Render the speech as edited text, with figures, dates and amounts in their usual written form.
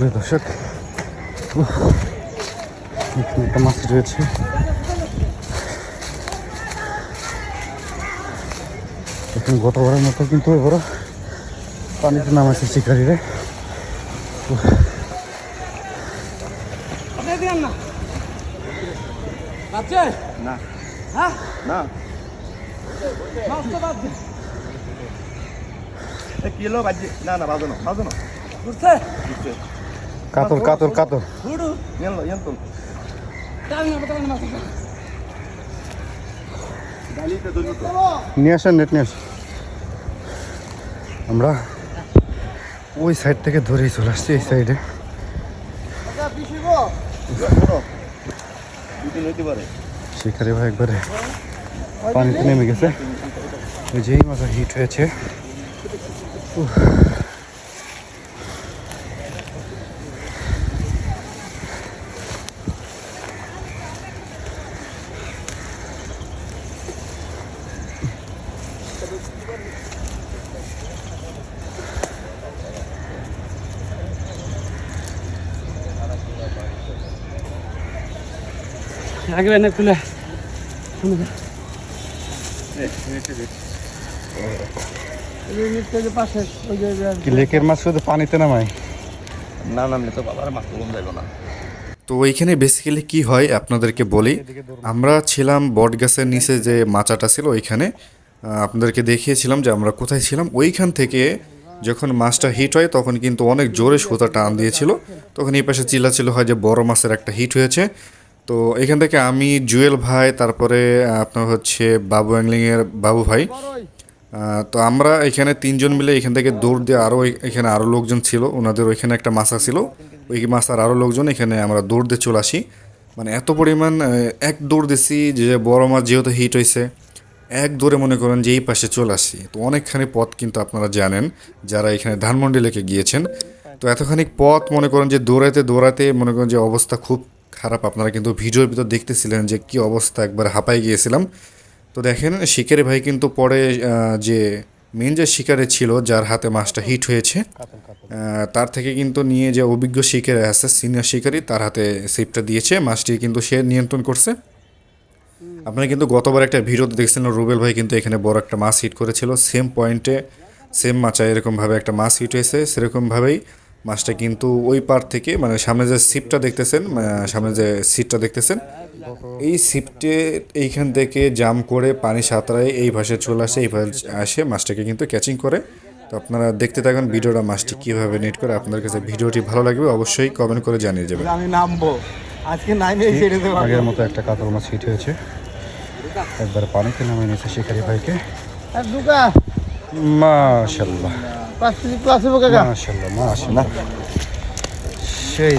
প্রিয় দর্শক, এখানে একটা মাছ রয়েছে। এখন গতবারের মতো কিন্তু এবারও পানিতে নামাইছে শিকারীরা। কাতল কাতল কাতল নিয়ে আসেন, নেট নিয়ে আসেন। আমরা ওই সাইড থেকে ধরেই চলে আসছি এই সাইডে। শিকারি ভাই একবারে পানিতে নেমে গেছে। ওই যেই মাছ হিট হয়েছে। আগে এনে খুলে লেকের মাছ শুধু পানিতে নামায়, না নামলে তো বাবার মাছ কম যাইব না। তো ওইখানে বেসিক্যালি কি হয় আপনাদেরকে বলি। আমরা ছিলাম বট গাছের নিচে যে মাচাটা ছিল ওইখানে, আপনাদেরকে দেখিয়েছিলাম যে আমরা কোথায় ছিলাম। ওইখান থেকে যখন মাছটা হিট হয় তখন কিন্তু অনেক জোরে সুতা টান দিয়েছিল। তখন এই পাশে চিল্লাচিল্ল হয় যে বড় মাছের একটা হিট হয়েছে। তো এখান থেকে আমি, জুয়েল ভাই, তারপরে আপনার হচ্ছে বাবু অ্যাংলিংয়ের বাবু ভাই, তো আমরা এখানে তিনজন মিলে এখান থেকে দৌড় দিয়ে আরও এখানে আরও লোকজন ছিল, ওনাদের ওইখানে একটা মাছা ছিল, ওই মাছার আরও লোকজন এখানে আমরা দৌড় দিয়ে চলে আসি। মানে এত পরিমাণ এক দৌড় দিছি যে বড় মাছ যেহেতু হিট হয়েছে, এক দৌড়ে মনে করেন যে এই পাশে চলে আসি। তো অনেকখানি পথ কিন্তু আপনারা জানেন যারা এখানে ধানমন্ডি লেকে গিয়েছেন। তো এতখানি পথ মনে করেন যে দৌড়াতে দৌড়াতে মনে করেন যে অবস্থা খুব খারাপ। আপনারা কিন্তু ভিডিওর ভিতর দেখতেছিলেন যে কি অবস্থা, একবার হাঁপাই গিয়েছিলাম। তো দেখেন শিকারি ভাই কিন্তু পরে যে মেন যে শিকারে ছিল যার হাতে মাছটা হিট হয়েছে, তার থেকে কিন্তু নিয়ে যে অভিজ্ঞ শিকারি আছে, সিনিয়র শিকারি, তার হাতে সিপটা দিয়েছে। মাছটি কিন্তু সে নিয়ন্ত্রণ করছে। আপনারা কিন্তু গতবার একটা ভিডিওতে দেখছিলেন রুবেল ভাই কিন্তু এখানে বড় একটা মাছ হিট করেছিল, সেম পয়েন্টে সেম মাচা এরকমভাবে একটা মাছ হিট হয়েছে। সেরকমভাবেই মাছটা কিন্তু ওই পার থেকে, মানে সামনে যে সিপটা দেখতেছেন, সামনে যে সিটটা দেখতেছেন, এই সিপটে এইখান থেকে জাম করে পানি সাঁতরায় এই ভাষে চলে আসে, এই ভাষে আসে মাছটাকে কিন্তু ক্যাচিং করে। তো আপনারা দেখতে থাকুন ভিডিওটা, মাছটি কীভাবে নেট করে। আপনাদের কাছে ভিডিওটি ভালো লাগবে অবশ্যই কমেন্ট করে জানিয়ে যাবেন। আমি নামবো আজকে, নামে ছেড়ে দেবো। আগের মতো একটা কাতল মাছ হিট হয়েছে, একবার পানিতে নামিয়ে নিয়েছে শিকারি ভাইকে। মাশাআল্লাহ মাশাআল্লাহ মাশাআল্লাহ, সেই